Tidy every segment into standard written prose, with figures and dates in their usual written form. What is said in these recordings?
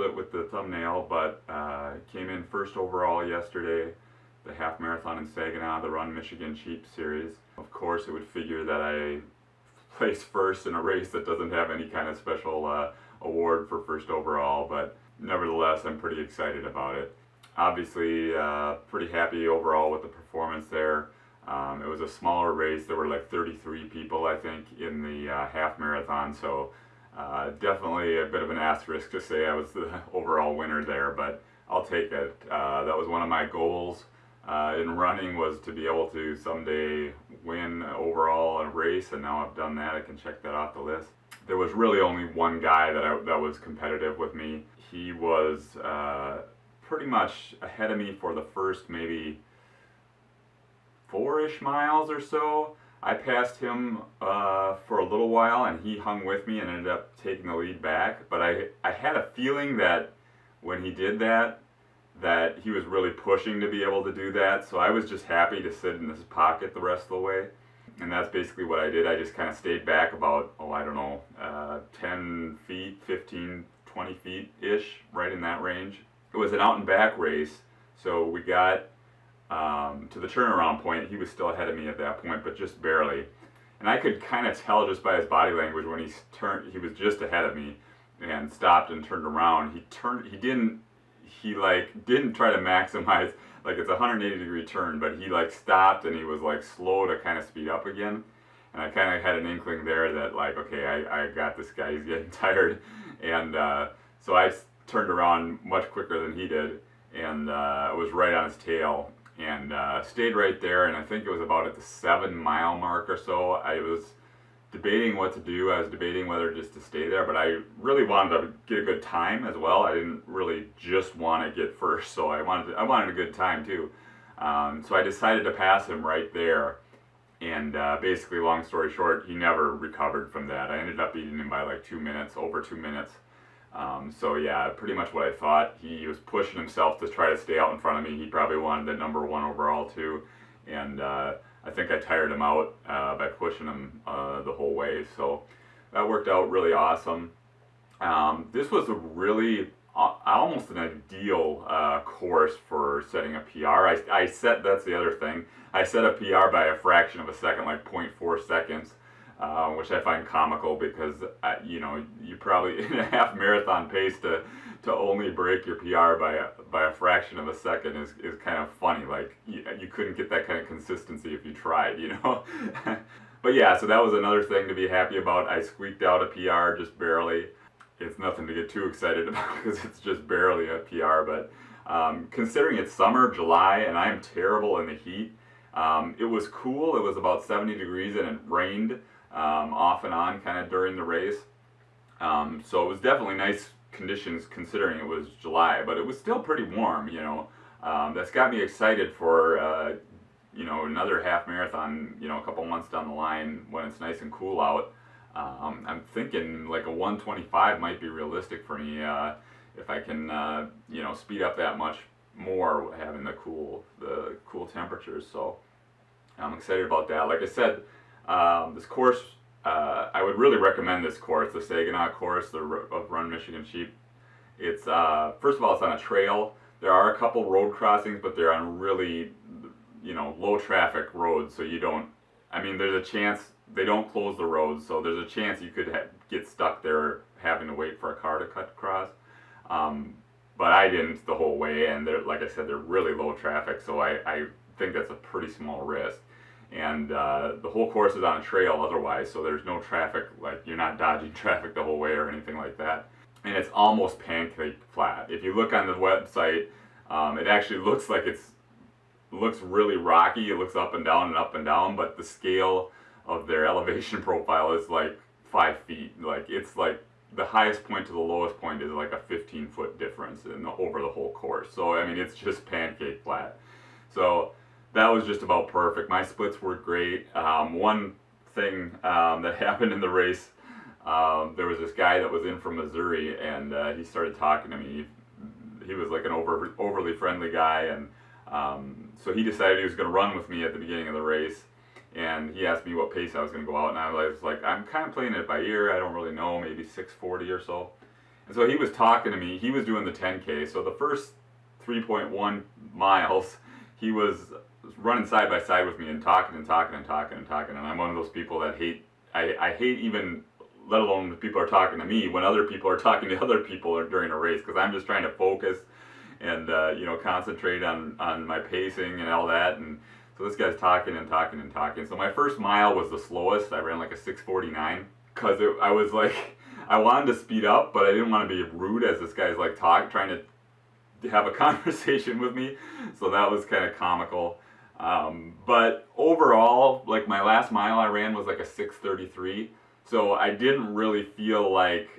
it with the thumbnail, but came in first overall yesterday, the half marathon in Saginaw, the Run Michigan Sheep Series. Of course, it would figure that I place first in a race that doesn't have any kind of special award for first overall, but nevertheless, I'm pretty excited about it. Obviously, pretty happy overall with the performance there. It was a smaller race. There were like 33 people, I think, in the half marathon, so definitely a bit of an asterisk to say I was the overall winner there, but I'll take it. That was one of my goals in running, was to be able to someday win overall a race, and now I've done that. I can check that off the list. There was really only one guy that was competitive with me. He was pretty much ahead of me for the first maybe 4-ish miles or so. I passed him for a little while, and he hung with me and ended up taking the lead back. But I had a feeling that when he did that he was really pushing to be able to do that. So I was just happy to sit in his pocket the rest of the way. And that's basically what I did. I just kind of stayed back about, 10 feet, 15, 20 feet-ish, right in that range. It was an out and back race, so we got to the turnaround point. He was still ahead of me at that point, but just barely. And I could kind of tell just by his body language when he was just ahead of me and stopped and turned around. He didn't try to maximize, like it's a 180-degree turn, but he like stopped and he was like slow to kind of speed up again. And I kind of had an inkling there that like, okay, I got this guy, he's getting tired. And so I turned around much quicker than he did, and was right on his tail, and stayed right there. And I think it was about at the 7-mile mark or so. I was debating what to do. I was debating whether just to stay there, but I really wanted to get a good time as well. I didn't really just want to get first, so I wanted a good time too. So I decided to pass him right there. And basically, long story short, he never recovered from that. I ended up beating him by like 2 minutes, over 2 minutes. So yeah, pretty much what I thought. He was pushing himself to try to stay out in front of me. He probably wanted the number 1 overall too. And I think I tired him out by pushing him the whole way. So that worked out really awesome. This was a really almost an ideal course for setting a PR. That's the other thing. I set a PR by a fraction of a second, like 0.4 seconds, which I find comical because, you probably, in a half marathon pace to only break your PR by a fraction of a second is kind of funny. Like, you couldn't get that kind of consistency if you tried, But yeah, so that was another thing to be happy about. I squeaked out a PR just barely. It's nothing to get too excited about because it's just barely a PR, but considering it's summer, July, and I'm terrible in the heat, it was cool. It was about 70 degrees and it rained off and on kind of during the race. So it was definitely nice conditions considering it was July, but it was still pretty warm, That's got me excited for, another half marathon, a couple months down the line when it's nice and cool out. I'm thinking like a 125 might be realistic for me if I can, speed up that much more having the cool temperatures. So I'm excited about that. Like I said, this course, I would really recommend this course, the Saginaw course of Run Michigan Sheep. It's first of all, it's on a trail. There are a couple road crossings, but they're on really, low traffic roads. So there's a chance they don't close the roads, so there's a chance you could get stuck there having to wait for a car to cut across. But I didn't the whole way, and like I said, they're really low traffic, so I think that's a pretty small risk. And the whole course is on a trail otherwise, so there's no traffic, like you're not dodging traffic the whole way or anything like that. And it's almost pancake flat. If you look on the website, it actually looks like looks really rocky. It looks up and down, but the scale of their elevation profile is like 5 feet. Like it's like the highest point to the lowest point is like a 15-foot difference over the whole course. So it's just pancake flat. So that was just about perfect. My splits were great. One thing that happened in the race, there was this guy that was in from Missouri, and he started talking to me. He was like an overly friendly guy, and so he decided he was going to run with me at the beginning of the race. And he asked me what pace I was going to go out, and I was like, I'm kind of playing it by ear. I don't really know, maybe 6:40 or so. And so he was talking to me. He was doing the 10K. So the first 3.1 miles, he was running side by side with me and talking and talking and talking and talking. And I'm one of those people that hate, I hate even, let alone when people are talking to me, when other people are talking to other people during a race, because I'm just trying to focus and you know, concentrate on my pacing and all that. And so this guy's talking and talking and talking. So my first mile was the slowest. I ran like a 6:49 because I was like, I wanted to speed up, but I didn't want to be rude as this guy's like trying to have a conversation with me. So that was kind of comical. But overall, like my last mile I ran was like a 6:33. So I didn't really feel like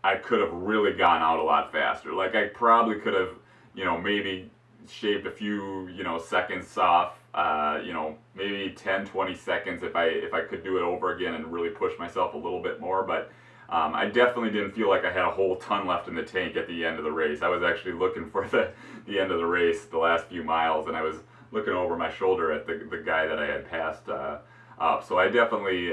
I could have really gone out a lot faster. Like I probably could have, you know, maybe shaved a few, you know, seconds off, you know, maybe 10, 20 seconds if I could do it over again and really push myself a little bit more. But I definitely didn't feel like I had a whole ton left in the tank at the end of the race. I was actually looking for the end of the race, the last few miles, and I was looking over my shoulder at the guy that I had passed up. So I definitely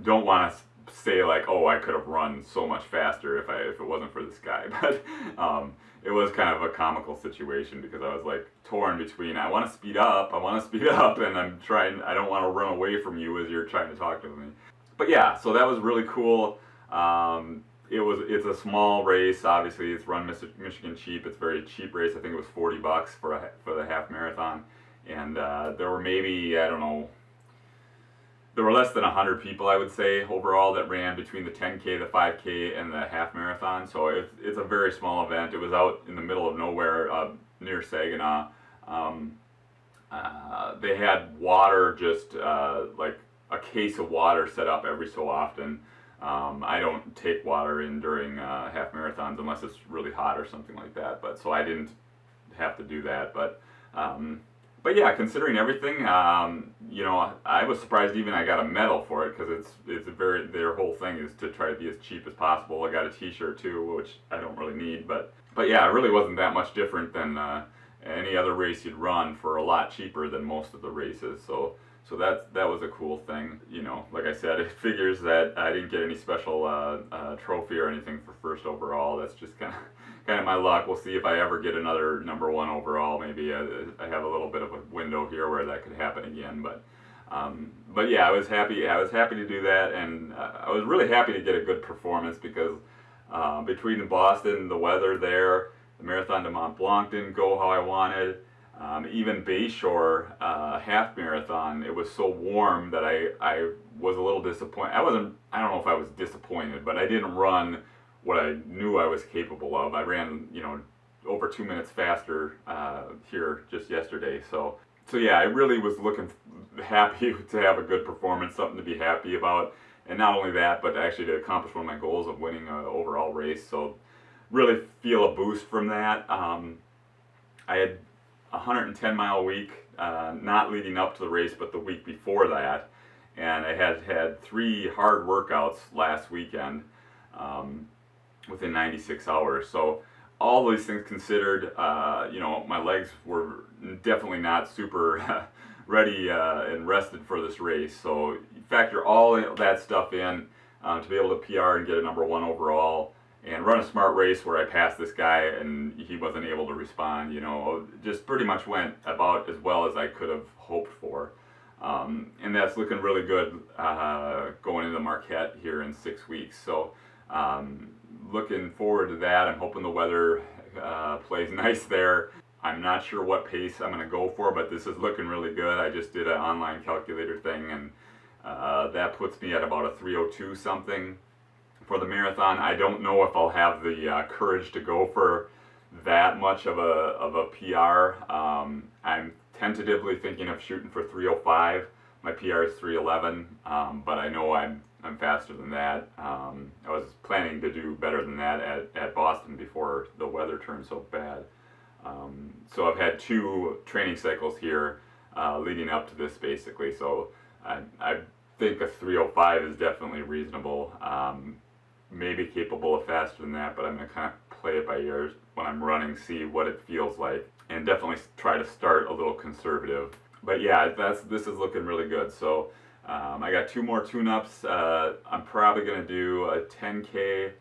don't want to say like, oh, I could have run so much faster if it wasn't for this guy. But it was kind of a comical situation because I was like torn between I want to speed up, and I don't want to run away from you as you're trying to talk to me. But yeah, so that was really cool. It's a small race. Obviously, it's Run Michigan cheap. It's a very cheap race. I think it was $40 for the half marathon, and there were maybe, I don't know, there were less than 100 people, I would say, overall that ran between the 10K, the 5K, and the half marathon. So it's a very small event. It was out in the middle of nowhere near Saginaw. They had water, just like a case of water set up every so often. I don't take water in during half marathons unless it's really hot or something like that. But so I didn't have to do that. But yeah, considering everything, you know, I was surprised even I got a medal for it because their whole thing is to try to be as cheap as possible. I got a T-shirt too, which I don't really need, but yeah, it really wasn't that much different than any other race you'd run for a lot cheaper than most of the races. So that was a cool thing. You know, like I said, it figures that I didn't get any special trophy or anything for first overall. That's just kind of my luck. We'll see if I ever get another #1 overall. Maybe I have a little bit of a window here where that could happen again. But yeah, I was happy. I was happy to do that, and I was really happy to get a good performance because between Boston, the weather there, the Marathon de Mont Blanc didn't go how I wanted. Even Bayshore half marathon, it was so warm that I was a little disappointed. I don't know if I was disappointed, but I didn't run what I knew I was capable of. I ran, you know, over 2 minutes faster here just yesterday. So yeah, I really was happy to have a good performance, something to be happy about. And not only that, but actually to accomplish one of my goals of winning an overall race. So really feel a boost from that. I had a 110-mile week, not leading up to the race, but the week before that. And I had 3 hard workouts last weekend within 96 hours. So all these things considered, you know, my legs were definitely not super ready and rested for this race. So you factor all that stuff in to be able to PR and get a #1 overall and run a smart race where I passed this guy and he wasn't able to respond, you know, just pretty much went about as well as I could have hoped for. And that's looking really good going into Marquette here in 6 weeks. So looking forward to that. I'm hoping the weather plays nice there. I'm not sure what pace I'm going to go for, but this is looking really good. I just did an online calculator thing, and that puts me at about a 3:02 something for the marathon. I don't know if I'll have the courage to go for that much of a PR. I'm tentatively thinking of shooting for 3:05. My PR is 3:11, but I know I'm faster than that. I was planning to do better than that at Boston before the weather turned so bad. So I've had 2 training cycles here leading up to this basically. So I think a 3:05 is definitely reasonable. Maybe capable of faster than that, but I'm going to kind of play it by ear when I'm running, see what it feels like, and definitely try to start a little conservative. But yeah, this is looking really good. So I got 2 more tune-ups. I'm probably going to do a 10K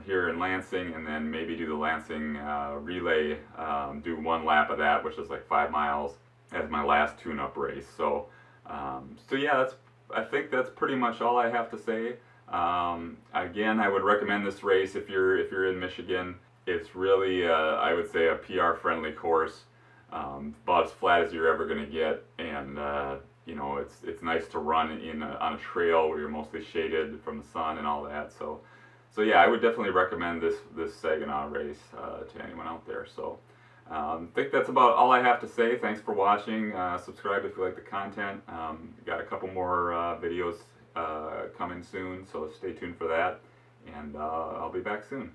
here in Lansing, and then maybe do the Lansing relay, do one lap of that, which is like 5 miles, as my last tune-up race. So, so yeah, I think that's pretty much all I have to say. Again, I would recommend this race if you're in Michigan. It's really, I would say, a PR-friendly course, about as flat as you're ever going to get, and you know, it's nice to run on a trail where you're mostly shaded from the sun and all that. So yeah, I would definitely recommend this Saginaw race to anyone out there. So I think that's about all I have to say. Thanks for watching. Subscribe if you like the content. Got a couple more videos coming soon, so stay tuned for that. And I'll be back soon.